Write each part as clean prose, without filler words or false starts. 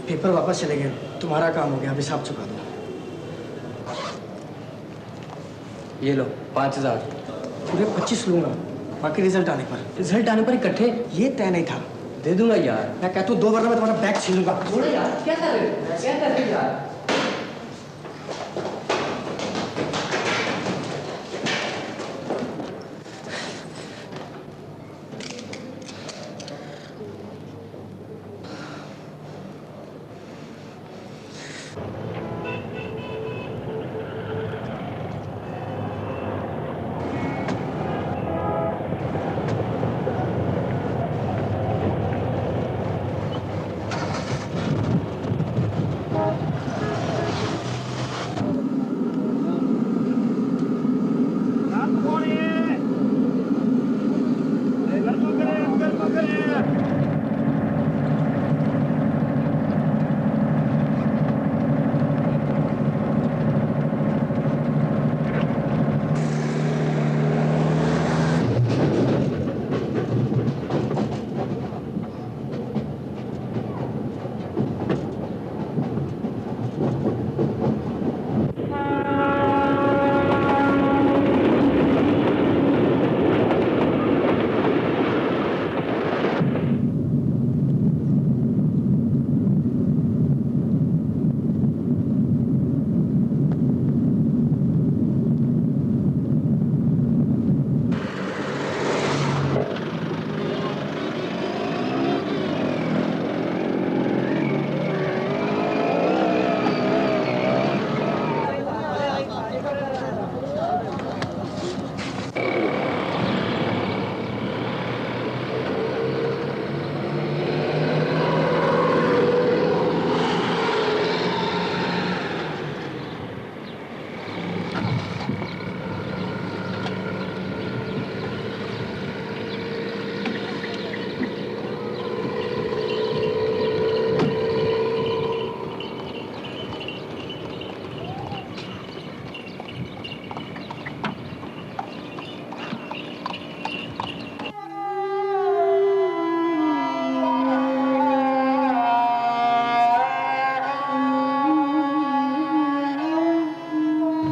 Paper वापस चले गए, तुम्हारा काम हो गया, अब हिसाब चुका दो। ये लो 5000। पूरे 25 लूंगा, बाकी रिजल्ट आने पर। रिजल्ट आने पर इकट्ठे? ये तय नहीं था। दे दूंगा यार। मैं कहता हूँ 2 वरना मैं तुम्हारा बैग छीन लूंगा। छोड़ो यार, क्या कर रहे हो? क्या कर रहे हो यार?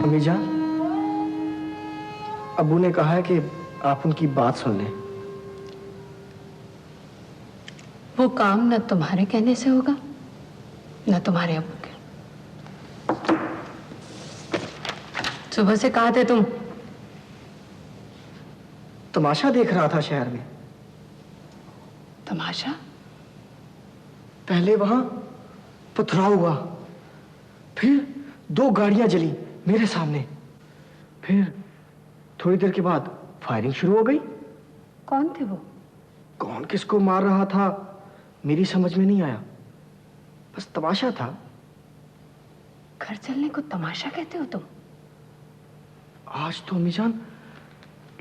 अम्मीजान, अब्बू ने कहा है कि आप उनकी बात सुन लें। वो काम न तुम्हारे कहने से होगा न तुम्हारे अब्बू के। सुबह से कहाँ थे तुम? तमाशा देख रहा था शहर में। तमाशा? पहले वहां पथराव हुआ, फिर 2 गाड़ियां जली मेरे सामने, फिर थोड़ी देर के बाद फायरिंग शुरू हो गई। कौन थे वो? कौन किसको मार रहा था मेरी समझ में नहीं आया, बस तमाशा था। घर चलने को तमाशा कहते हो तुम? आज तो अम्मीजान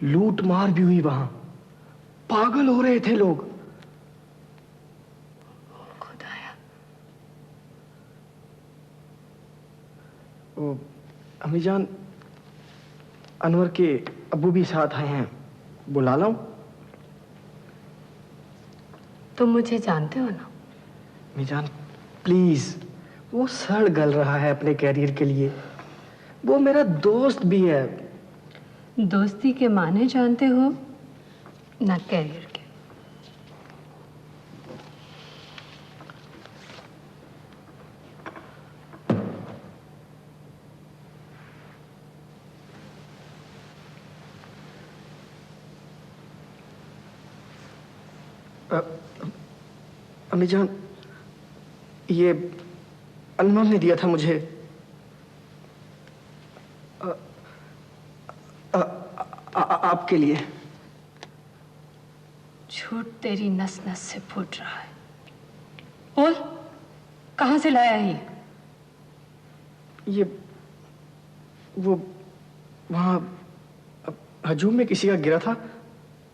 लूट मार भी हुई वहां, पागल हो रहे थे लोग। खुदाया। ओ अम्मीजान, अनवर के अब्बू भी साथ आए हैं, बुला लाऊं? तुम मुझे जानते हो ना? अम्मीजान प्लीज, वो सड़ गल रहा है अपने कैरियर के लिए, वो मेरा दोस्त भी है। दोस्ती के माने जानते हो ना कैरियर के। अम्मीजान, ये अनवर ने दिया था मुझे। आपके लिए। झूठ तेरी नस नस से फूट रहा है। बोल, कहां से लाया है ये वो वहां हजूम में किसी का गिरा था,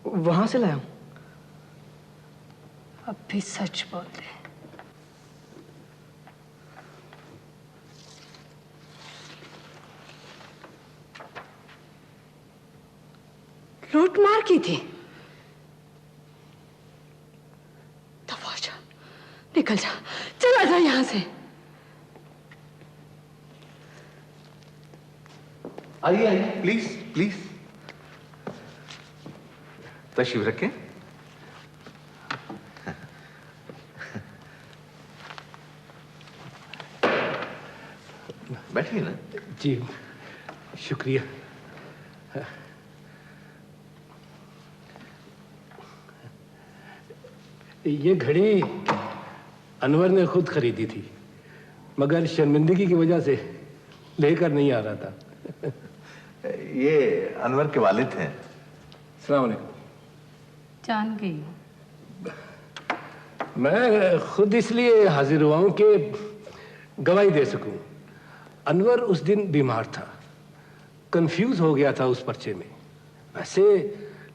वहां से लाया हूं। अब भी सच बोल दे। लूट मार की थी? निकल जा, चला जा यहाँ से। आइए आइए, प्लीज प्लीज तशरीफ रखें। बैठिए ना। जी शुक्रिया। ये घड़ी अनवर ने खुद खरीदी थी, मगर शर्मिंदगी की वजह से लेकर नहीं आ रहा था। ये अनवर के वालिद हैं। अस्सलाम वालेकुम। जान गई। मैं खुद इसलिए हाजिर हुआ हूं कि गवाही दे सकूं। अनवर उस दिन बीमार था, कंफ्यूज हो गया था उस पर्चे में। वैसे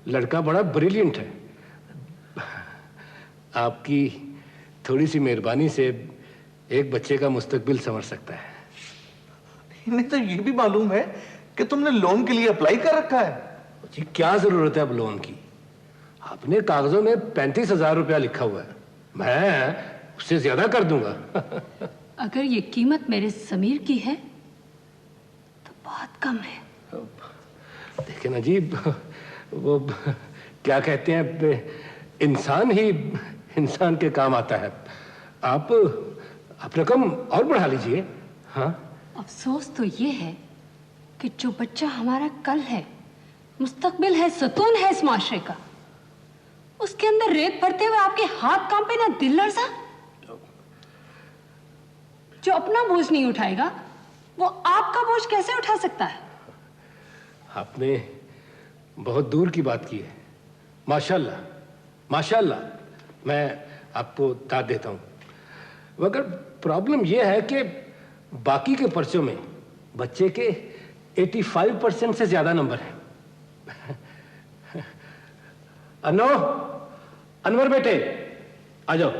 लड़का बड़ा ब्रिलियंट है। आपकी थोड़ी सी मेहरबानी से एक बच्चे का मुस्तकबिल समझ सकता है। इन्हें तो ये भी मालूम है कि तुमने लोन के लिए अप्लाई कर रखा है। जी क्या जरूरत है अब लोन की? आपने कागजों में 35,000 रुपया लिखा हुआ है, मैं उससे ज्यादा कर दूंगा। अगर ये कीमत मेरे समीर की है तो बहुत कम है। देखिए ना जी, वो क्या कहते हैं, इंसान ही इंसान के काम आता है। आप रकम और बढ़ा लीजिए। हाँ, अफसोस तो ये है कि जो बच्चा हमारा कल है, मुस्तकबिल है, सुकून है इस माशरे का, उसके अंदर रेत भरते हुए आपके हाथ कांपे ना दिल लर्जा। जो अपना बोझ नहीं उठाएगा वो आपका बोझ कैसे उठा सकता है? आपने बहुत दूर की बात की है। माशाल्लाह माशाल्लाह, मैं आपको दाद देता हूं। मगर प्रॉब्लम यह है कि बाकी के पर्चों में बच्चे के 85% से ज्यादा नंबर हैं। अनवर बेटे आ जाओ।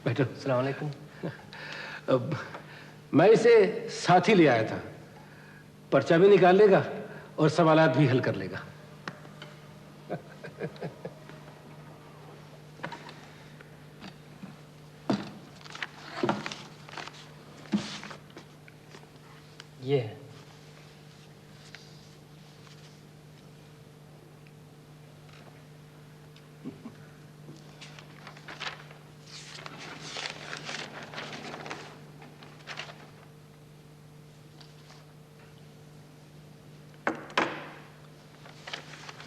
बैठो। अस्सलाम वालेकुम। अब मैं इसे साथ ही ले आया था, पर्चा भी निकाल लेगा और सवालात भी हल कर लेगा। ये है।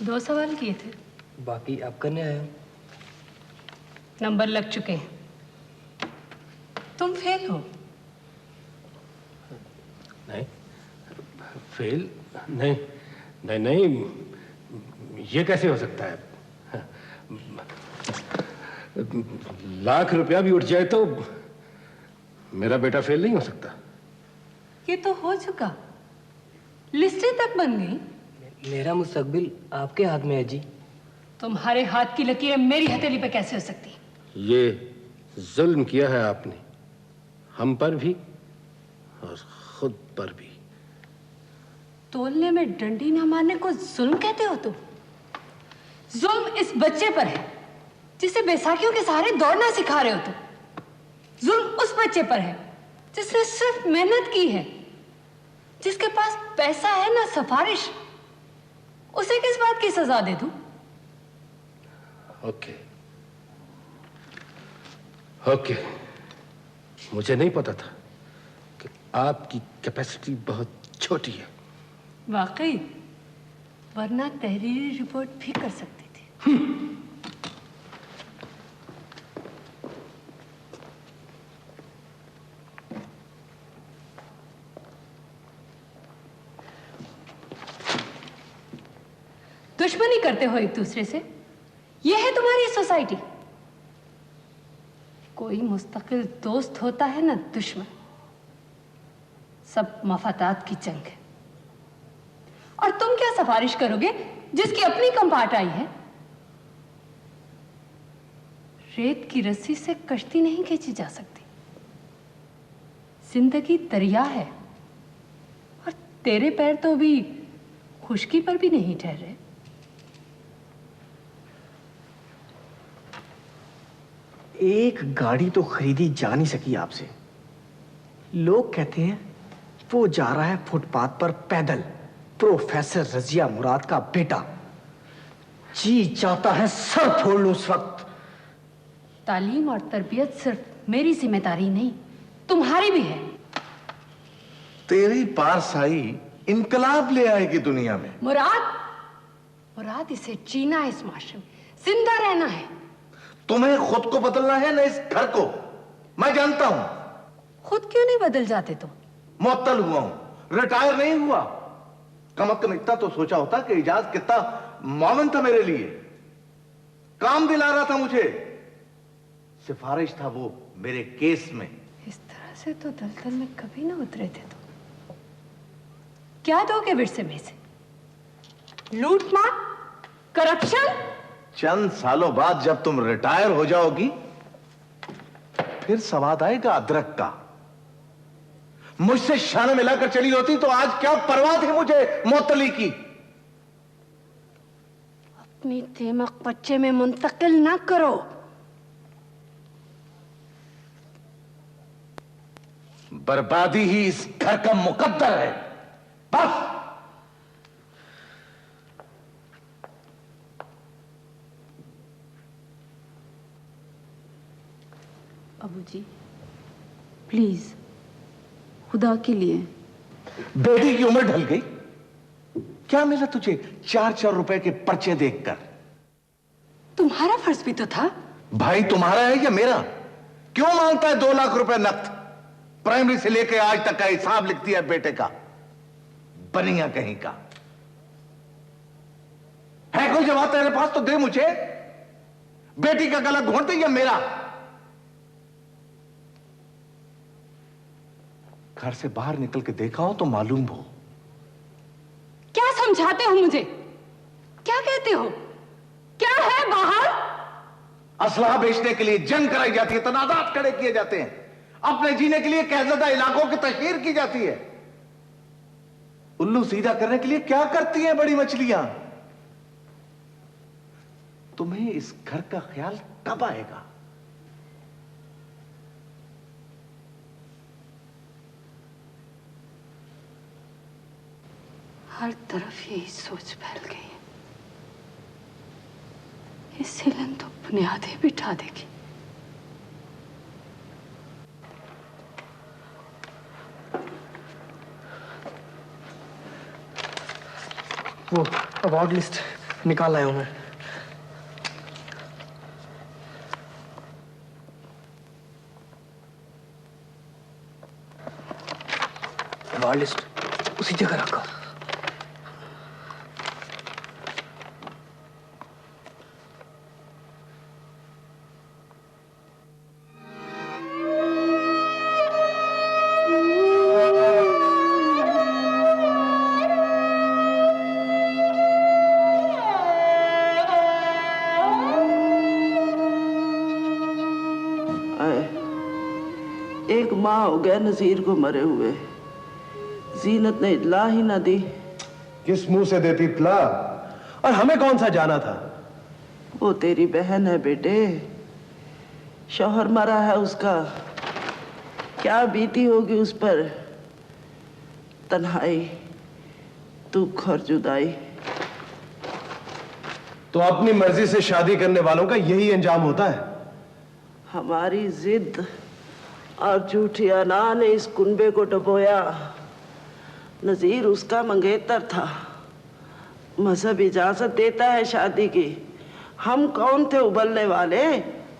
दो सवाल किए थे, बाकी आप करने आए हो। नंबर लग चुके हैं। तुम फेल हो। नहीं फेल नहीं नहीं नहीं, ये कैसे हो सकता है? लाख रुपया भी उठ जाए तो मेरा बेटा फेल नहीं हो सकता। ये तो हो चुका, लिस्टें तक बन गई। मेरा मुस्तकबिल आपके हाथ में है जी। तुम्हारे हाथ की लकीरें मेरी हथेली पे कैसे हो सकती? ये जुल्म किया है आपने, हम पर भी और खुद पर भी। तोलने में डंडी ना मारने को जुल्म कहते हो तुम? जुल्म इस बच्चे पर है जिसे बैसाखियों के सहारे दौड़ना सिखा रहे हो तुम। जुल्म उस बच्चे पर है जिसने सिर्फ मेहनत की है, जिसके पास पैसा है ना सिफारिश। उसे किस बात की सजा दे दूं? ओके ओके, मुझे नहीं पता था कि आपकी कैपेसिटी बहुत छोटी है। वाकई, वरना तहरीरी रिपोर्ट भी कर सकते थे। दुश्मनी करते हो एक दूसरे से, यह है तुम्हारी सोसाइटी। कोई मुस्तकिल दोस्त होता है ना दुश्मन। सब मफादात की जंग है। और तुम क्या सिफारिश करोगे जिसकी अपनी कंपार्ट आई है? रेत की रस्सी से कश्ती नहीं खींची जा सकती। जिंदगी दरिया है और तेरे पैर तो अभी खुश्की पर भी नहीं ठहरे। एक गाड़ी तो खरीदी जा नहीं सकी आपसे। लोग कहते हैं वो जा रहा है फुटपाथ पर पैदल, प्रोफेसर रजिया मुराद का बेटा। जी चाहता है सर फोड़ लूं उस वक्त। तालीम और तरबियत सिर्फ मेरी जिम्मेदारी नहीं, तुम्हारी भी है। तेरी पारसाई इनकलाब ले आएगी दुनिया में। मुराद इसे जीना है, इस माशरे में जिंदा रहना है। तुम्हें खुद को बदलना है ना इस घर को। मैं जानता हूं। खुद क्यों नहीं बदल जाते तुम? मुअत्तल हुआ हूं, रिटायर नहीं हुआ। कम अज कम इतना तो सोचा होता कि इजाज कितना मौमन था मेरे लिए, काम दिला रहा था मुझे। सिफारिश था वो मेरे केस में। इस तरह से तो दलदल में कभी ना उतरे थे तुम। क्या दोगे विरसे में से? लूटमार, करप्शन? चंद सालों बाद जब तुम रिटायर हो जाओगी फिर स्वाद आएगा अदरक का। मुझसे शान मिलाकर चली होती तो आज क्या परवाह थी मुझे मोतली की। अपनी तेमक बच्चे में मुंतकिल ना करो। बर्बादी ही इस घर का मुकद्दर है। बस अबू जी प्लीज, खुदा के लिए। बेटी की उम्र ढल गई। क्या मिला तुझे 4-4 रुपए के पर्चे देखकर? तुम्हारा फर्ज भी तो था। भाई तुम्हारा है या मेरा? क्यों मांगता है 2 लाख रुपए नकद? प्राइमरी से लेकर आज तक का हिसाब लिख दिया बेटे का। बनिया कहीं का। है कोई जवाब तेरे पास तो दे मुझे। बेटी का गला घोंट दे या मेरा? घर से बाहर निकल के देखा हो तो मालूम हो। क्या समझाते हो मुझे? क्या कहते हो? क्या है बाहर? असलहा बेचने के लिए जंग कराई जाती है, तनाजात खड़े किए जाते हैं, अपने जीने के लिए कहज़दा इलाकों की तशहीर की जाती है। उल्लू सीधा करने के लिए क्या करती हैं बड़ी मछलियां? तुम्हें इस घर का ख्याल कब आएगा? हर तरफ यही सोच फैल गई है। ये सिलन तो बुनियादें बिठा देगी। वो अवार्ड लिस्ट निकाल आया हूं मैं। अवार्ड लिस्ट उसी जगह रखा। एक माह हो गया नजीर को मरे हुए। जीनत ने इतला ही ना दी। किस मुंह से देती इतला? और हमें कौन सा जाना था? वो तेरी बहन है बेटे, शौहर मरा है उसका। क्या बीती होगी उस पर। तन्हाई, दुख और जुदाई। तो अपनी मर्जी से शादी करने वालों का यही अंजाम होता है। हमारी जिद और झूठी अना ने इस कुनबे को डुबोया। नजीर उसका मंगेतर था। मजहब इजाजत देता है शादी की। हम कौन थे उबलने वाले?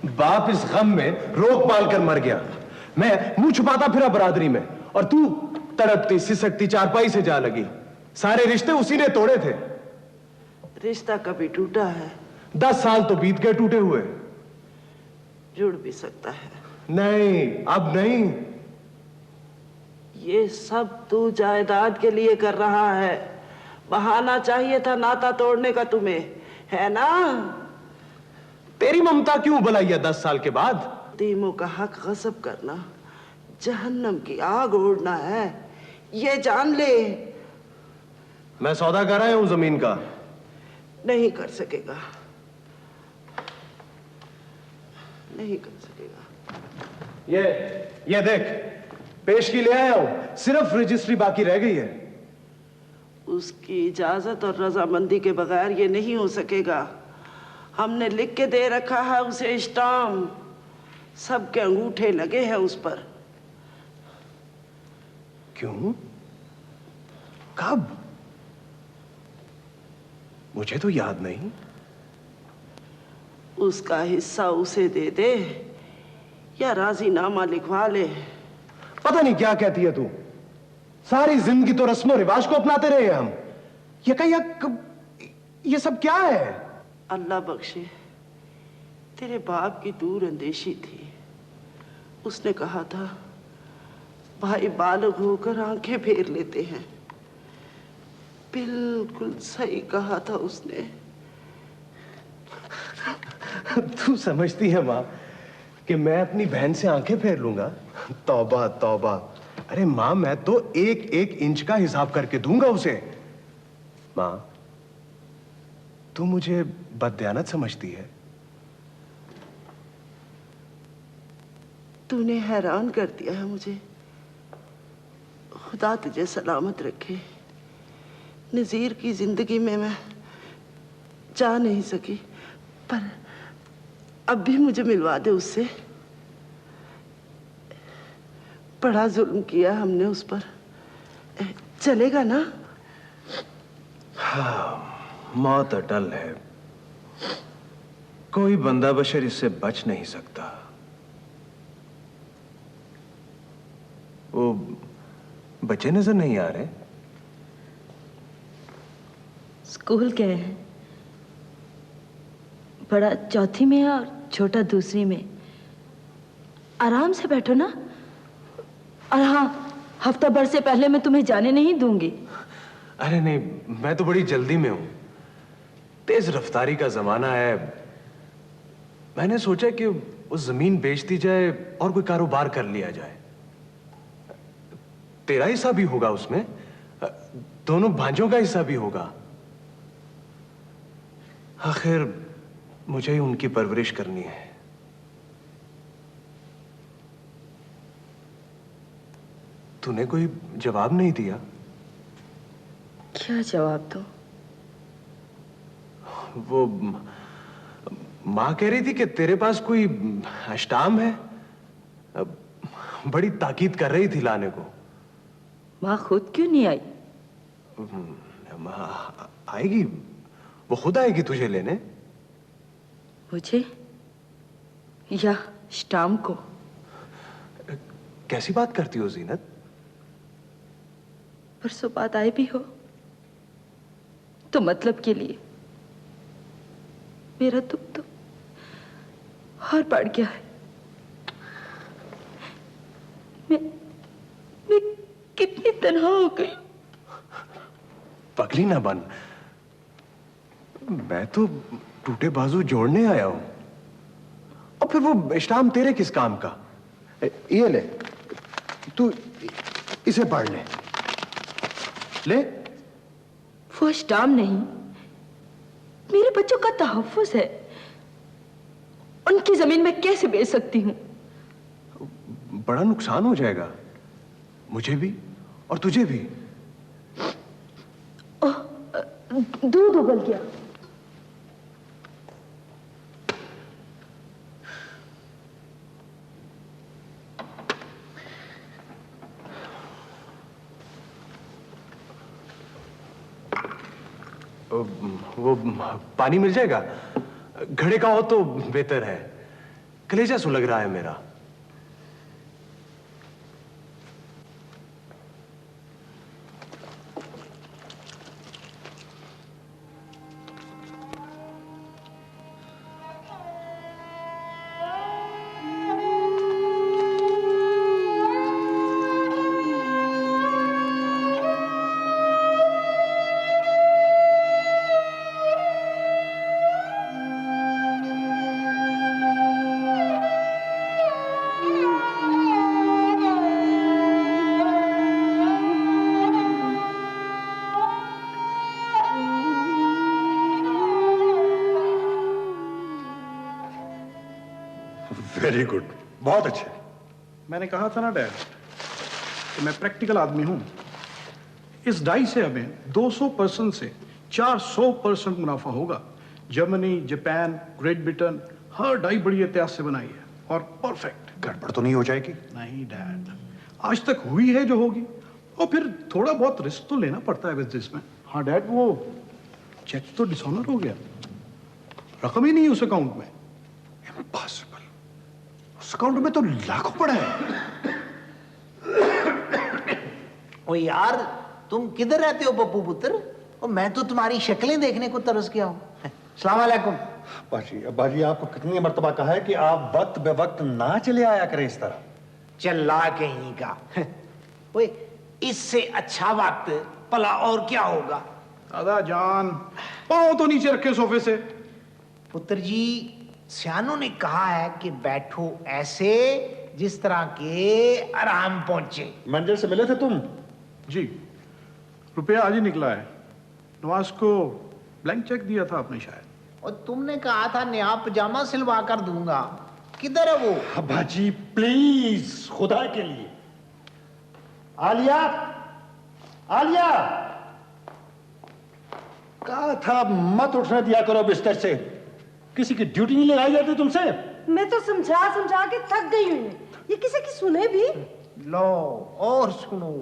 बाप इस गम में रोक पाल कर मर गया। मैं मुंह छुपाता फिरा बरादरी में, और तू तड़पती सिसकती चारपाई से जा लगी। सारे रिश्ते उसी ने तोड़े थे। रिश्ता कभी टूटा है? 10 साल तो बीत गए टूटे हुए। जुड़ भी सकता है। नहीं, अब नहीं। ये सब तू जायदाद के लिए कर रहा है। बहाना चाहिए था नाता तोड़ने का तुम्हें, है ना? तेरी ममता क्यों बुलाइया 10 साल के बाद? तीमों का हक गस्ब करना जहन्नम की आग ओढ़ना है, ये जान ले। मैं सौदा कर आया हूं जमीन का। नहीं कर सकेगा। नहीं कर सकेगा। ये देख, पेश की ले आया हूं, सिर्फ रजिस्ट्री बाकी रह गई है। उसकी इजाजत और रजामंदी के बगैर ये नहीं हो सकेगा। हमने लिख के दे रखा है उसे स्टाम्प, सबके अंगूठे लगे हैं उस पर। क्यों? कब? मुझे तो याद नहीं। उसका हिस्सा उसे दे दे या राजीनामा लिखवा ले। पता नहीं क्या कहती है तू। सारी जिंदगी तो रस्मो रिवाज को अपनाते रहे हम। ये सब क्या है? अल्लाह बख्शे, तेरे बाप की दूर अंदेशी थी। उसने कहा था भाई बालग होकर आंखें फेर लेते हैं। बिल्कुल सही कहा था उसने। तू समझती है माँ कि मैं अपनी बहन से आंखें फेर लूंगा? तौबा तौबा। अरे माँ, मैं तो एक एक इंच का हिसाब करके दूंगा उसे। माँ, तू मुझे बददियानत समझती है? तूने हैरान कर दिया है मुझे। खुदा तुझे सलामत रखे। नजीर की जिंदगी में मैं जा नहीं सकी, पर अब भी मुझे मिलवा दे उससे। बड़ा जुल्म किया हमने उस पर। चलेगा ना? हाँ, मौत अटल है, कोई बंदा बशर इससे बच नहीं सकता। वो बच्चे नजर नहीं आ रहे? स्कूल गए हैं। बड़ा चौथी में है और छोटा दूसरी में। आराम से बैठो ना। और हाँ, हफ्ता भर से पहले मैं तुम्हें जाने नहीं दूंगी। अरे नहीं, मैं तो बड़ी जल्दी में हूं। तेज रफ्तारी का जमाना है। मैंने सोचा कि वो जमीन बेच दी जाए और कोई कारोबार कर लिया जाए। तेरा हिस्सा भी होगा उसमें, दोनों भांजों का हिस्सा भी होगा। आखिर मुझे ही उनकी परवरिश करनी है। तूने कोई जवाब नहीं दिया? क्या जवाब दूं? वो माँ कह रही थी कि तेरे पास कोई अष्टाम है। बड़ी ताकीद कर रही थी लाने को। माँ खुद क्यों नहीं आई? माँ आएगी, वो खुद आएगी तुझे लेने। मुझे या स्टाम को? कैसी बात करती हो जीनत? परसों बात आए भी हो तो मतलब के लिए। मेरा दुख तो और बढ़ गया है। मैं कितनी तन्हा हो गई। पगली ना बन। मैं तो टूटे बाजू जोड़ने आया हूं। और फिर वो इस्लाम तेरे किस काम का? ये ले, तू इसे पढ़ ले। ले। वो स्टाम नहीं, मेरे बच्चों का तहफ्फुज है। उनकी जमीन मैं कैसे बेच सकती हूँ? बड़ा नुकसान हो जाएगा, मुझे भी और तुझे भी। दूध उबल गया। वो पानी मिल जाएगा? घड़े का हो तो बेहतर है, कलेजा सुलग रहा है मेरा। वेरी गुड, बहुत अच्छे। मैंने कहा था ना डैड कि मैं प्रैक्टिकल आदमी हूं। इस डाई से हमें 200% से 400% मुनाफा होगा। जर्मनी, जापान, ग्रेट ब्रिटेन, हर डाई बड़ी एहतियात से बनाई है और परफेक्ट। गड़बड़ तो नहीं हो जाएगी? नहीं डैड, आज तक हुई है जो होगी। और फिर थोड़ा बहुत रिस्क तो लेना पड़ता है बिजनेस में। हाँ डैड, वो चेक तो डिसऑनर हो गया, रकम ही नहीं है उस अकाउंट में। इम्पॉसिबल, उस अकाउंट में तो लाखों पड़े हैं। ओ यार, तुम किधर रहते हो पप्पू पुत्र? और मैं तो तुम्हारी शक्लें देखने को तरस गया हूं। अस्सलाम वालेकुम। बाजी आपको कितनी मर्तबा कहा है कि आप वक्त बे वक्त ना चले आया करें इस तरह। चल्ला कहीं का। ओए, इससे अच्छा वक्त भला और क्या होगा? दादा जान, पाँव तो नीचे रखे सोफे से। पुत्र जी, सियानों ने कहा है कि बैठो ऐसे जिस तरह के आराम पहुंचे। मंजिल से मिले थे तुम? जी, रुपया आज ही निकला है। नवाज को ब्लैंक चेक दिया था आपने शायद। और तुमने कहा था नया पजामा सिलवा कर दूंगा, किधर है वो? बाजी प्लीज, खुदा के लिए। आलिया, आलिया, कहा था मत उठने दिया करो बिस्तर से। किसी की ड्यूटी नहीं लगाई जाती तुमसे? मैं तो समझा समझा के थक गई हूँ। ये किसी की सुने भी? लो और सुनो।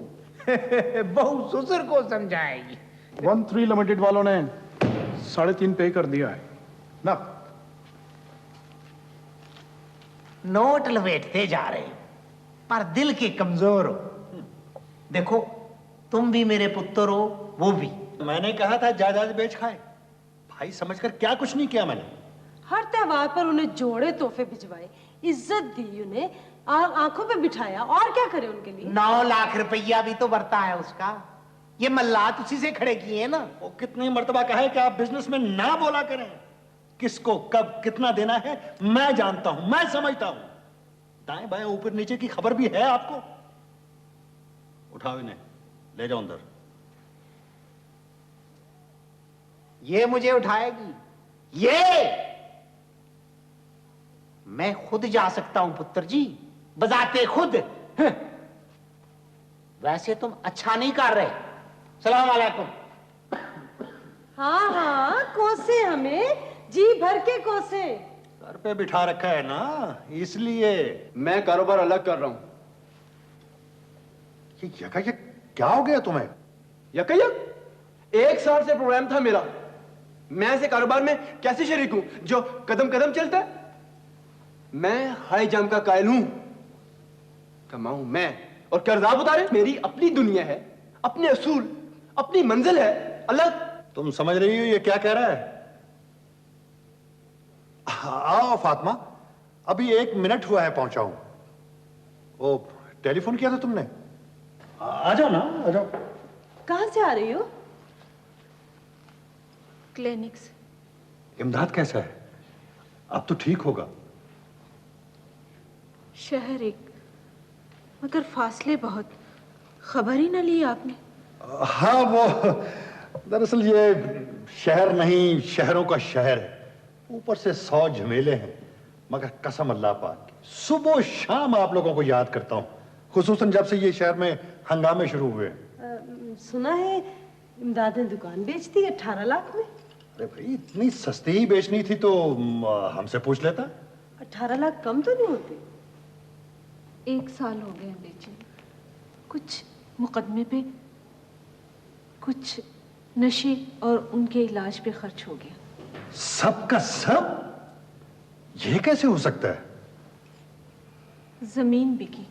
बहू ससुर को समझाएगी। 13 लिमिटेड वालों ने 3.5 पे कर दिया है ना। नोट लपेटते जा रहे हो, पर दिल के कमजोर हो। देखो, तुम भी मेरे पुत्र हो, वो भी। मैंने कहा था जायदाद बेच खाए, भाई समझकर क्या कुछ नहीं किया मैंने। हर त्योहार पर उन्हें जोड़े तोहफे भिजवाए, इज्जत दी उन्हें, आंखों पे बिठाया, और क्या करे उनके लिए? 9 लाख रुपया भी तो बरता है उसका। ये मल्लात उसी से खड़े किए हैं ना। वो कितनी मर्तबा कहा है कि आप बिजनेस में ना बोला करें। किसको कब कितना देना है मैं जानता हूं, मैं समझता हूं। दाएं बाएं ऊपर नीचे की खबर भी है आपको। उठाओ इन्हें, ले जाओ अंदर। ये मुझे उठाएगी? ये मैं खुद जा सकता हूं पुत्र जी, बजाते खुद। वैसे तुम अच्छा नहीं कर रहे। सलाम अलैकुम। हाँ हाँ, कोसे हमें, जी भर के कोसे। सर पे बिठा रखा है ना, इसलिए। मैं कारोबार अलग कर रहा हूं। ये यकायक क्या हो गया तुम्हें? यकायक 1 साल से प्रोग्राम था मेरा। मैं ऐसे कारोबार में कैसे शरीक हूं जो कदम कदम चलता है? मैं हाई जंप का कायल हूं। कमाऊं मैं और कर्जाब उतारे। मेरी अपनी दुनिया है, अपने असूल, अपनी मंजिल है अलग। तुम समझ रही हो ये क्या कह रहा है? आओ फातिमा, अभी 1 मिनट हुआ है पहुंचाऊं। ओ, टेलीफोन किया था तुमने? आ जाओ ना, आ जाओ। कहां से आ रही हो? क्लिनिक से। इमदाद कैसा है? अब तो ठीक होगा। शहर एक, मगर फासले बहुत। खबर ही ना ली आपने? हाँ, वो दरअसल ये शहर नहीं, शहरों का शहर है। ऊपर से 100 झमेले हैं, मगर कसम अल्लाह पाक की, सुबह शाम आप लोगों को याद करता हूं, खुसूसन जब से ये शहर में हंगामे शुरू हुए। सुना है इमदाद ने दुकान बेच दी 18 लाख में। अरे भाई, इतनी सस्ती ही बेचनी थी तो हमसे पूछ लेता। 18 लाख कम तो नहीं होते? 1 साल हो गए बेचे। कुछ मुकदमे पे, कुछ नशे और उनके इलाज पे खर्च हो गया। सब का सब? ये कैसे हो सकता है? जमीन बिकी,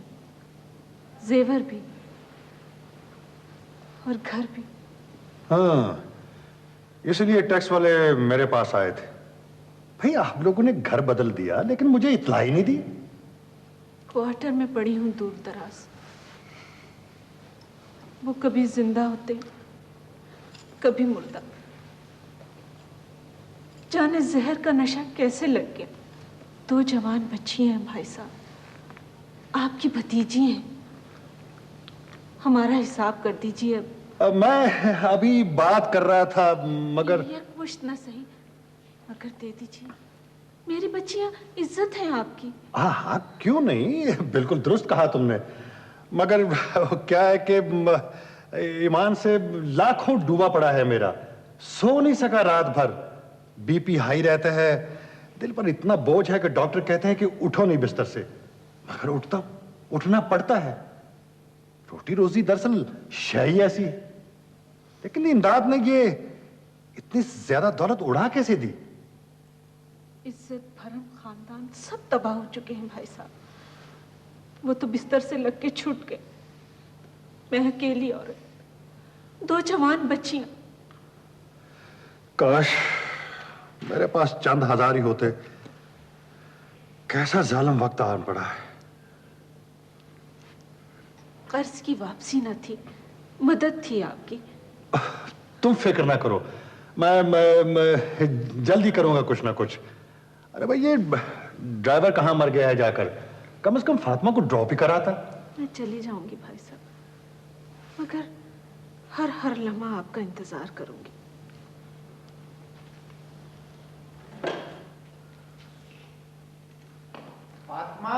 जेवर भी, और घर भी। हाँ, इसलिए टैक्स वाले मेरे पास आए थे। भाई, आप लोगों ने घर बदल दिया लेकिन मुझे इत्तला ही नहीं दी। क्वार्टर में पड़ी हूं दूर दराज। वो कभी जिंदा होते, कभी मुर्दा। जाने जहर का नशा कैसे लग गया। 2 जवान बच्ची हैं भाई साहब, आपकी भतीजी हैं। हमारा हिसाब कर दीजिए अब। मैं अभी बात कर रहा था, मगर एक मुश्त ना सही, मगर दे दीजिए। मेरी बच्चियां इज्जत है आपकी। हाँ हाँ, क्यों नहीं, बिल्कुल दुरुस्त कहा तुमने। मगर क्या है कि ईमान से लाखों डूबा पड़ा है मेरा, सो नहीं सका रात भर, बीपी हाई रहता है, दिल पर इतना बोझ है कि डॉक्टर कहते हैं कि उठो नहीं बिस्तर से, मगर उठना पड़ता है। रोटी रोजी दरअसल शय ही ऐसी है। लेकिन इमदाद ने ये इतनी ज्यादा दौलत उड़ा कैसे दी? इज्जत, भरम, खानदान सब तबाह हो चुके हैं भाई साहब। वो तो बिस्तर से लग के छूट गए। मैं अकेली औरत, 2 जवान बच्चियां। काश मेरे पास चंद हजार ही होते। कैसा जालिम वक्त आन पड़ा है। कर्ज की वापसी न थी, मदद थी आपकी। तुम फिक्र ना करो, मैं जल्दी करूंगा कुछ ना कुछ। अरे भाई, ये ड्राइवर कहाँ मर गया है जाकर, कम से कम फातिमा को ड्रॉप ही कराता। मैं चली जाऊंगी भाई साहब, मगर हर लम्हा आपका इंतजार करूंगी। फातिमा,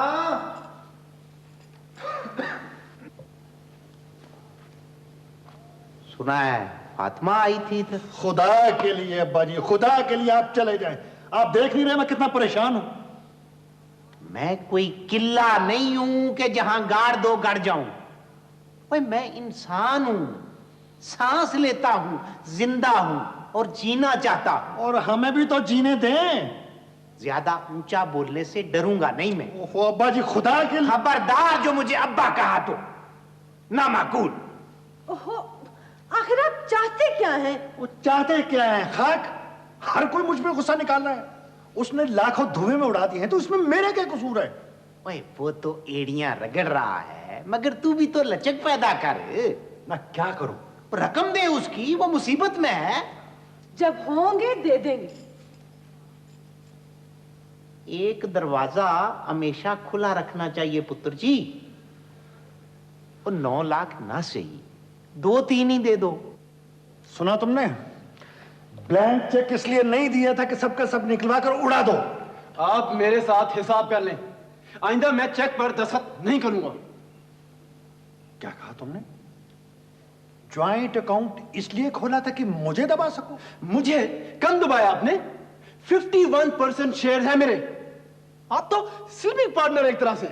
सुना है फातिमा आई थी इधर। खुदा के लिए अब्बा जी, खुदा के लिए आप चले जाएं। आप देख नहीं रहे मैं कितना परेशान हूं। मैं कोई किला नहीं हूं कि जहां गाड़ दो गड़ जाऊं। भाई मैं इंसान हूं, सांस लेता हूं, जिंदा हूं और जीना चाहता हूं। और हमें भी तो जीने दें। ज्यादा ऊंचा बोलने से डरूंगा नहीं मैं। ओहो अब्बा जी, खुदा के लिए। खबरदार जो मुझे अब्बा कहा तो ना माकूल। ओहो, आखिर आप चाहते क्या हैं? वो चाहते क्या है? खाक। हर कोई मुझ पे गुस्सा निकाल रहा है। उसने लाखों धुएं में उड़ा दिए हैं, तो उसमें मेरे क्या कसूर है? ओए वो तो एड़ियां रगड़ रहा है, मगर तू भी तो लचक पैदा कर। मैं क्या करूं? रकम दे उसकी, वो मुसीबत में है। जब होंगे दे देंगे। एक दरवाजा हमेशा खुला रखना चाहिए पुत्र जी। और 9 लाख ना सही, 2-3 ही दे दो। सुना तुमने? ब्लैंक चेक इसलिए नहीं दिया था कि सबका सब निकलवा कर उड़ा दो। आप मेरे साथ हिसाब कर लें, आइंदा मैं चेक पर दस्तखत नहीं करूंगा। क्या कहा तुमने? ज्वाइंट अकाउंट इसलिए खोला था कि मुझे दबा सको? मुझे कम दबाया आपने? 51% शेयर है मेरे। आप तो स्लीपिंग पार्टनर एक तरह से।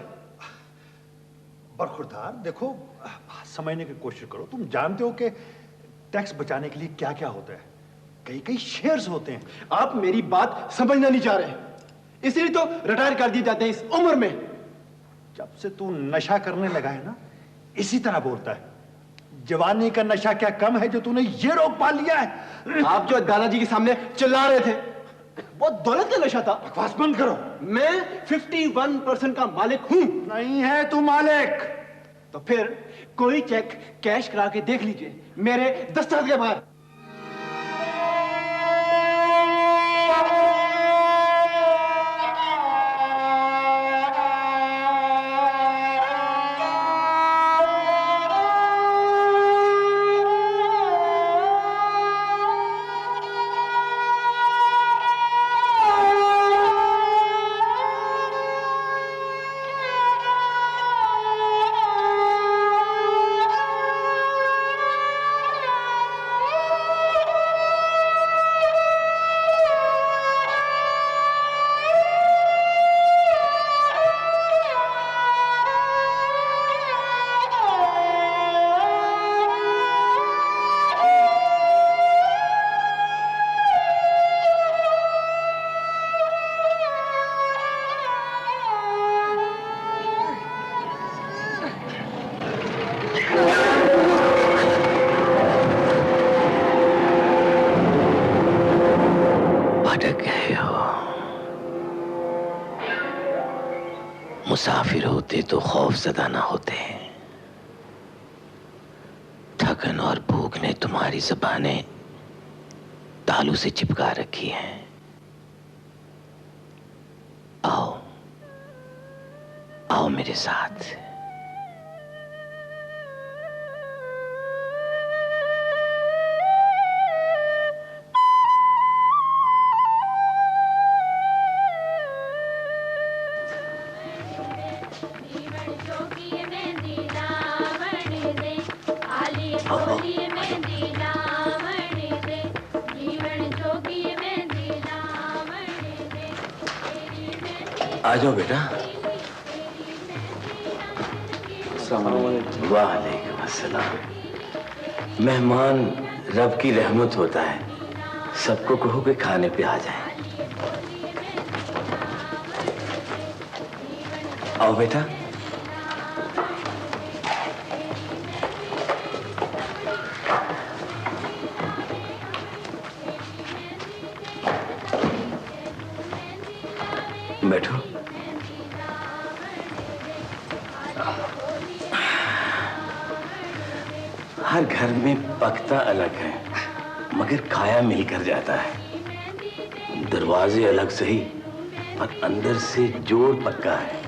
बरखुरदार, देखो बात समझने की कोशिश करो। तुम जानते हो कि टैक्स बचाने के लिए क्या क्या होता है। कई शेयर्स होते हैं। आप मेरी बात समझना नहीं चाह रहे, इसलिए तो रिटायर कर दिए जाते हैं इस उम्र में। जब से तू नशा करने लगा है ना, इसी तरह बोलता है। जवानी का नशा क्या कम है जो तूने ये रोग पा लिया है? आप जो दादाजी के सामने चिल्ला रहे थे, वो दौलत का नशा था। बकवास बंद करो। मैं 51% का मालिक हूं। नहीं है तू मालिक। तो फिर कोई चेक कैश करा के देख लीजिए मेरे दस्तखत के बाद। मुसाफिर होते तो खौफ ज़दा ना होते। थकन और भूख ने तुम्हारी ज़बानें तालू से चिपका रखी हैं। आओ आओ मेरे साथ। आ जाओ बेटा। वालेकुम अस्सलाम। मेहमान रब की रहमत होता है, सबको कहो कि खाने पे आ जाए। आओ बेटा। बैठो। हर घर में पकता अलग है, मगर खाया मिलकर जाता है। दरवाजे अलग सही, पर अंदर से जोड़ पक्का है।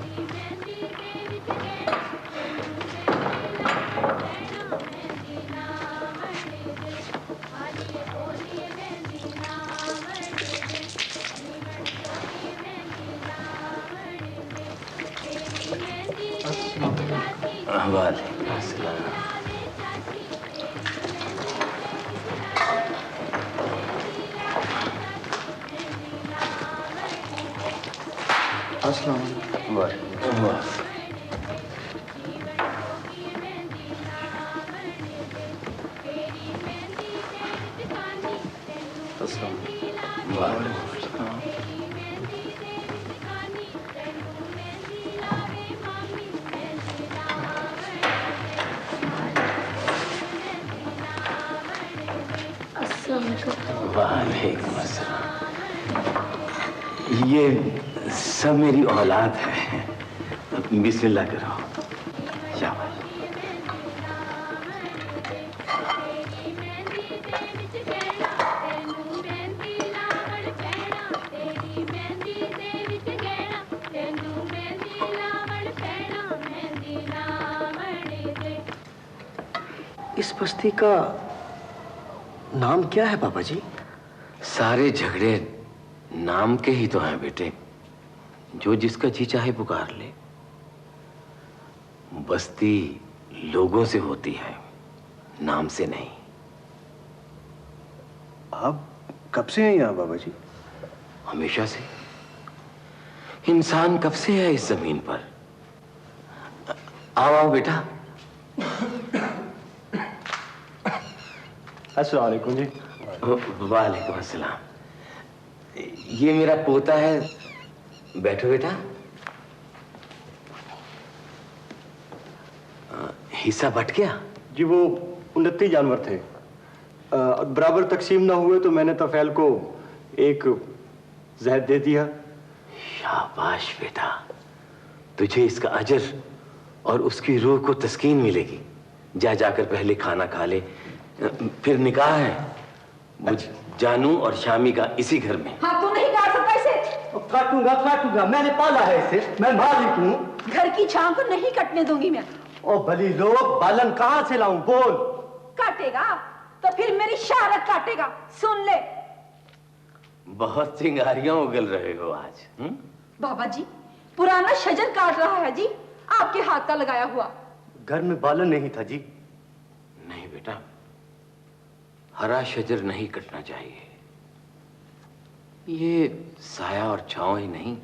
वालेकुम अस्सलाम। अस्सलाम वालेकुम। वालेकुम अस्सलाम। ये सब मेरी औलाद है। बिस्मिल्लाह करो। शाबाश। इस बस्ती का नाम क्या है पापा जी? सारे झगड़े नाम के ही तो हैं बेटे। जो जिसका जी चाहे पुकार ले। बस्ती लोगों से होती है, नाम से नहीं। आप कब से हैं यहाँ बाबा जी? हमेशा से। इंसान कब से है इस जमीन पर? आओ आओ बेटा। अस्सलाम वालेकुम जी। वालेकुम अस्सलाम। ये मेरा पोता है। बैठो बेटा। हिस्सा बट गया? जी वो 29 जानवर थे, बराबर तकसीम ना हुए तो मैंने तफैल को एक जहर दे दिया। शाबाश बेटा, तुझे इसका अजर और उसकी रूह को तस्कीन मिलेगी। जा जाकर पहले खाना खा ले, फिर निकाह है मुझ जानू और शामी का इसी घर में। हाँ, तू नहीं काट सकता इसे। काटूंगा, मैंने पाला है इसे, मैं मालिक हूँ। घर की छां को नहीं कटने दूंगी मैं। ओ भली लोग, बालन कहाँ से लाऊं? बोल। काटेगा तो फिर मेरी शहारत काटेगा, सुन ले। बहुत चिंगारियां उगल रहे हो आज। बाबा जी, पुराना शजर काट रहा है जी, आपके हाथ का लगाया हुआ। घर में बालन नहीं था जी। नहीं बेटा, हरा शजर नहीं कटना चाहिए। ये साया और छांव ही नहीं,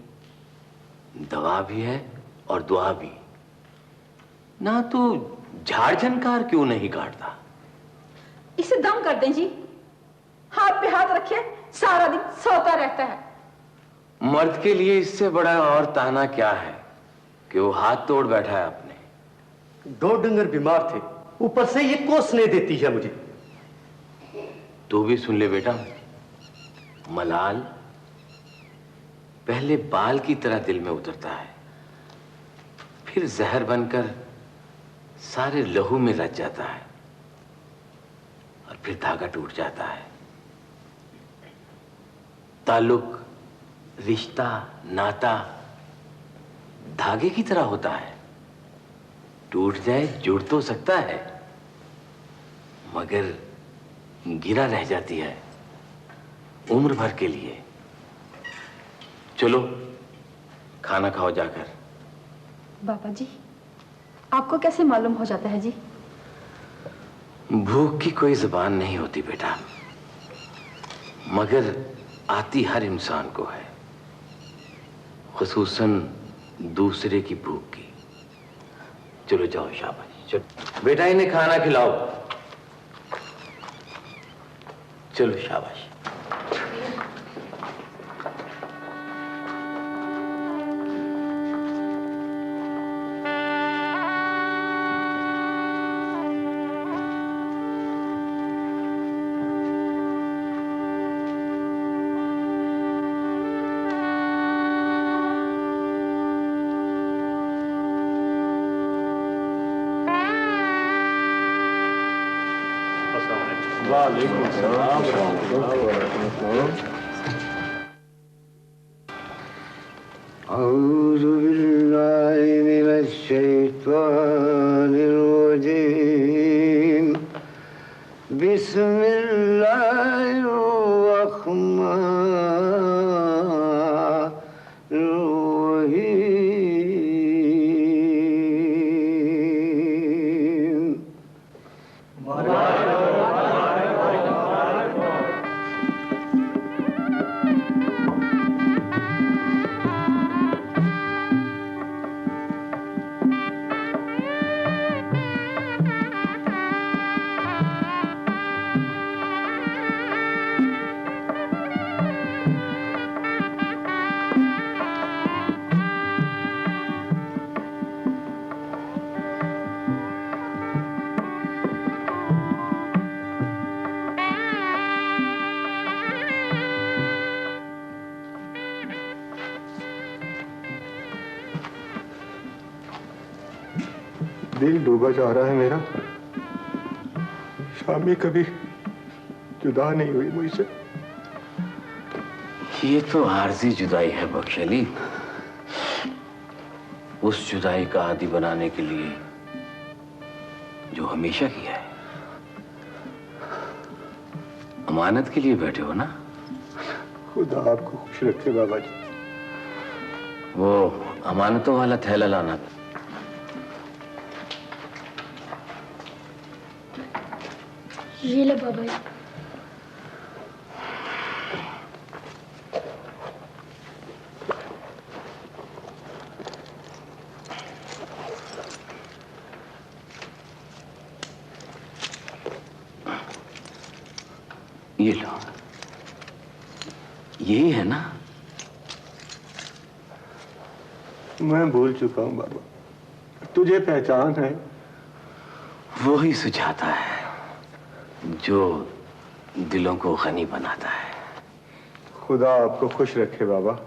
दवा भी है और दुआ भी। ना तो झाड़ झनकार क्यों नहीं काटता? इसे दम कर दें जी, हाथ पे हाथ रखे सारा दिन सोता रहता है। मर्द के लिए इससे बड़ा और ताना क्या है कि वो हाथ तोड़ बैठा है अपने। 2 डंगर बीमार थे, ऊपर से ये कोसने देती है मुझे। तू भी सुन ले बेटा, मलाल पहले बाल की तरह दिल में उतरता है, फिर जहर बनकर सारे लहू में रच जाता है और फिर धागा टूट जाता है। ताल्लुक, रिश्ता, नाता धागे की तरह होता है। टूट जाए जुड़ तो सकता है, मगर गिरा रह जाती है उम्र भर के लिए। चलो खाना खाओ जाकर। बाबा जी, आपको कैसे मालूम हो जाता है जी? भूख की कोई जुबान नहीं होती बेटा, मगर आती हर इंसान को है, खुसूसन दूसरे की भूख की। चलो जाओ, शाबाश। चलो बेटा, इन्हें खाना खिलाओ। चलो शाबाश। वालेकुम सलाम। औज़ु बिल्लाहि मिनश शैतानिर रजीम। बिस्मिल्लाहिर रहमानिर रहीम। दिल डूबा जा रहा है मेरा। शामी कभी जुदा नहीं हुई मुझसे। ये तो आरजी जुदाई है बख्शली। उस जुदाई का आदी बनाने के लिए जो हमेशा किया है। अमानत के लिए बैठे हो ना? खुदा आपको खुश रखे बाबा जी। वो अमानतों वाला थैला लाना। ये ले बाबा जी। ये लो, यही है ना? मैं भूल चुका हूं बाबा, तुझे पहचान है। वो ही सुझाता है जो दिलों को गनी बनाता है। खुदा आपको खुश रखे बाबा।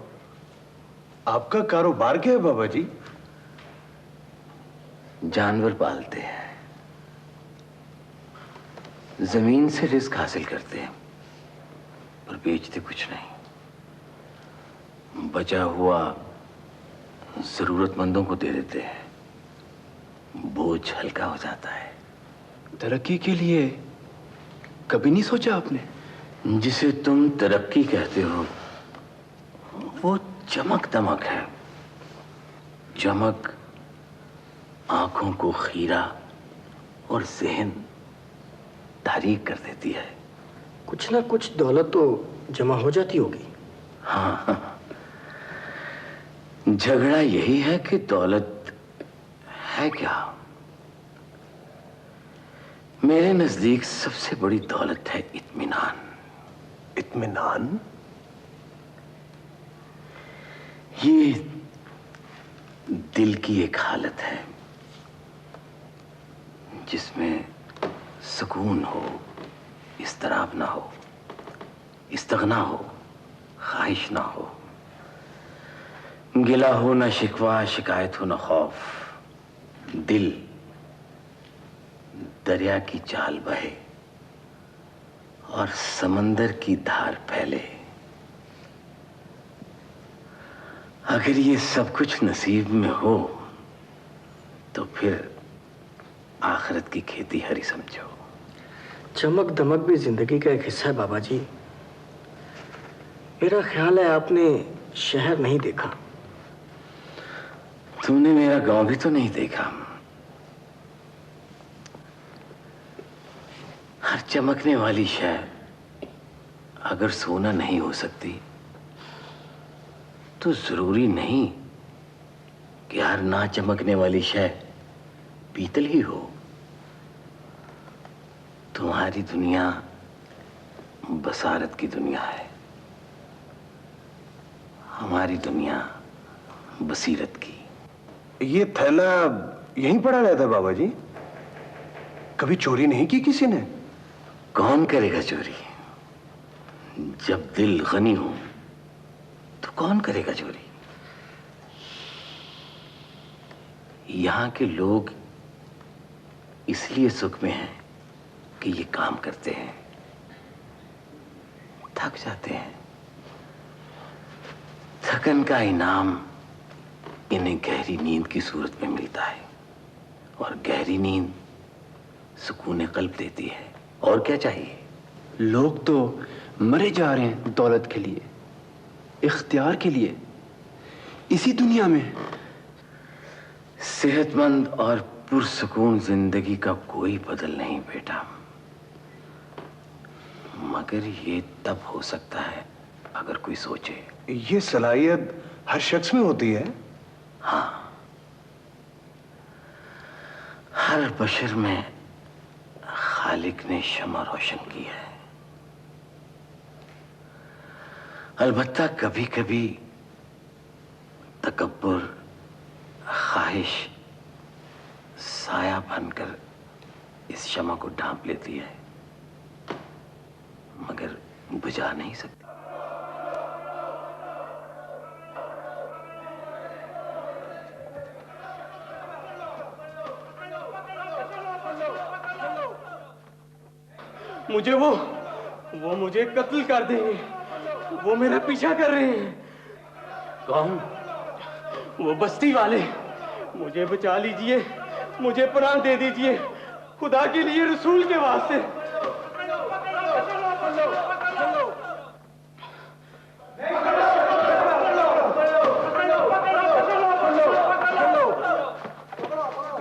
आपका कारोबार क्या है बाबा जी? जानवर पालते हैं, जमीन से रिस्क हासिल करते हैं, पर बेचते कुछ नहीं। बचा हुआ जरूरतमंदों को दे देते हैं, बोझ हल्का हो जाता है। तरक्की के लिए कभी नहीं सोचा आपने? जिसे तुम तरक्की कहते हो वो चमक दमक है। चमक आंखों को खीरा और जहन तारीक कर देती है। कुछ ना कुछ दौलत तो जमा हो जाती होगी। हाँ, झगड़ा यही है कि दौलत है क्या। मेरे नजदीक सबसे बड़ी दौलत है इत्मीनान। इत्मीनान? ये दिल की एक हालत है जिसमें सुकून हो, इस्तराब ना हो, इस्तगना हो, ख्वाहिश ना हो, गिला हो ना शिकवा, शिकायत हो ना खौफ। दिल दरिया की चाल बहे और समंदर की धार फैले। अगर ये सब कुछ नसीब में हो तो फिर आखिरत की खेती हरी समझो। चमक दमक भी जिंदगी का एक हिस्सा है बाबा जी। मेरा ख्याल है आपने शहर नहीं देखा। तूने मेरा गांव भी तो नहीं देखा। हर चमकने वाली शय अगर सोना नहीं हो सकती तो जरूरी नहीं कि हर ना चमकने वाली शय पीतल ही हो। तुम्हारी दुनिया बसारत की दुनिया है, हमारी दुनिया बसीरत की। ये थैला यहीं पड़ा रहता है बाबा जी? कभी चोरी नहीं की किसी ने? कौन करेगा चोरी? जब दिल गनी हो तो कौन करेगा चोरी? यहां के लोग इसलिए सुख में हैं कि ये काम करते हैं, थक जाते हैं। थकन का इनाम इन्हें गहरी नींद की सूरत में मिलता है, और गहरी नींद सुकून कल्ब देती है। और क्या चाहिए? लोग तो मरे जा रहे हैं दौलत के लिए, इख्तियार के लिए, इसी दुनिया में। सेहतमंद और पुरसुकून जिंदगी का कोई बदल नहीं बेटा, मगर ये तब हो सकता है अगर कोई सोचे। ये सलाहियत हर शख्स में होती है? हाँ, हर बशर में खालिक ने शमा रोशन की है। अलबत्ता कभी कभी तकब्बुर, ख्वाहिश साया बनकर इस शमा को ढांप लेती है, मगर बुझा नहीं सकती। मुझे वो मुझे कत्ल कर देंगे, वो मेरा पीछा कर रहे हैं। कौन? वो बस्ती वाले। मुझे बचा लीजिए, मुझे पनाह दे दीजिए, खुदा के लिए, रसूल के वास्ते।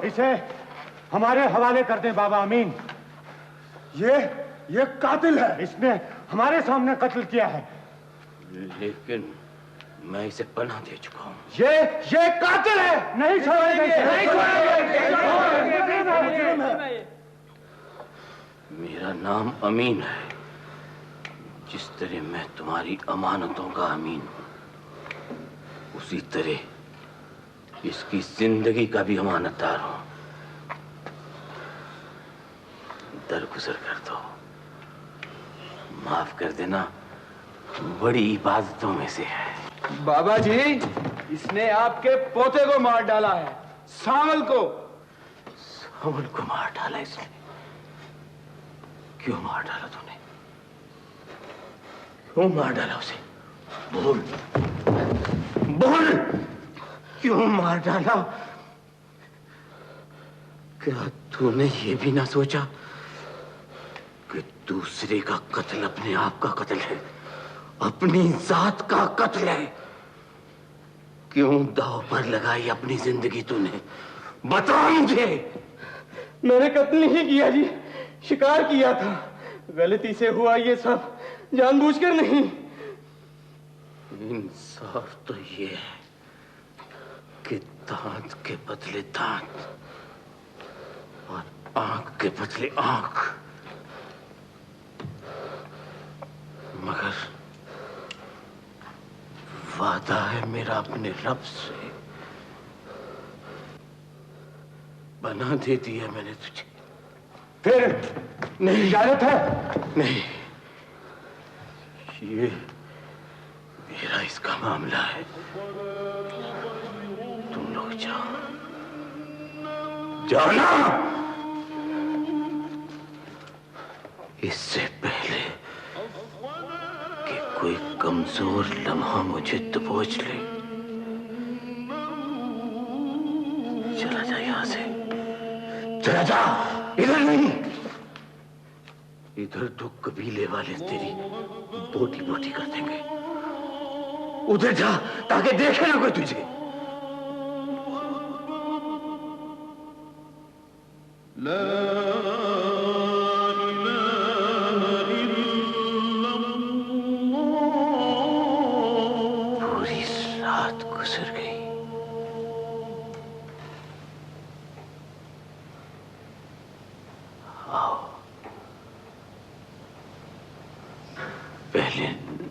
इसे हमारे हवाले कर दें बाबा अमीन। ये कातिल है, इसने हमारे सामने कत्ल किया है। लेकिन मैं इसे पनाह दे चुका हूं। ये कातिल है, नहीं छोड़ेंगे, नहीं छोड़ेंगे। मेरा नाम अमीन है, जिस तरह मैं तुम्हारी अमानतों का अमीन हूं, उसी तरह इसकी जिंदगी का भी अमानतदार हूं। दरगुजर कर दो, माफ कर देना, बड़ी इबादतों में से है। बाबा जी, इसने आपके पोते को मार डाला है, सावल को। सावल को मार डाला इसने? क्यों मार डाला तूने? क्यों मार डाला उसे? बोल बोल, क्यों मार डाला? क्या तूने ये भी ना सोचा कि दूसरे का कत्ल अपने आप का कत्ल है, अपनी जात का कत्ल है? क्यों दांव पर लगाई अपनी जिंदगी तूने? बता मुझे। मैंने कत्ल नहीं किया जी, शिकार किया था। गलती से हुआ ये सब, जानबूझकर नहीं। इंसाफ तो ये है कि दांत के बदले दांत और आंख के बदले आंख, मगर वादा है मेरा अपने रब से, बना दे दिया मैंने तुझे। फिर नहीं इजाजत है? नहीं, ये मेरा इसका मामला है। तुम लोग जाओ, जाना। इससे पहले कि कोई कमजोर लम्हा मुझे दबोच ले, चला जा यहां से, चला जा। इधर नहीं, इधर तो कबीले वाले तेरी बोटी बोटी कर देंगे। उधर जा ताकि देखे ना कोई तुझे। ला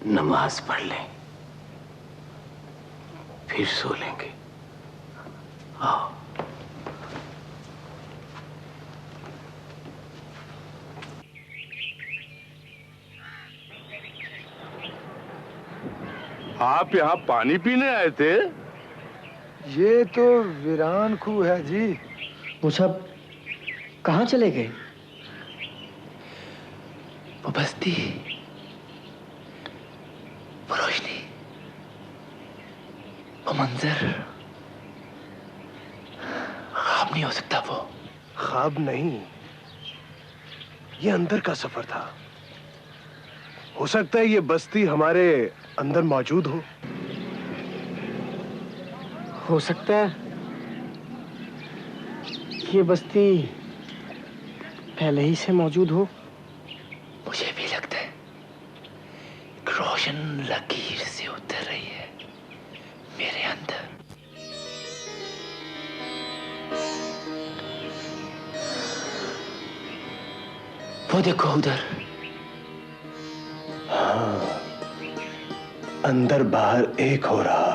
नमाज पढ़ लें, फिर सो लेंगे। आओ। आप यहाँ पानी पीने आए थे? ये तो वीरान खूह है जी। वो सब कहाँ चले गए? वो बस्ती, वो रोशनी, वो मंजर ख्वाब नहीं हो सकता। वो ख्वाब नहीं, ये अंदर का सफर था। हो सकता है ये बस्ती हमारे अंदर मौजूद हो सकता है ये बस्ती पहले ही से मौजूद हो। मुझे भी लगता है एक रोशन लकीर से उतर रही है मेरे अंदर। वो देखो उधर। हाँ, अंदर बाहर एक हो रहा।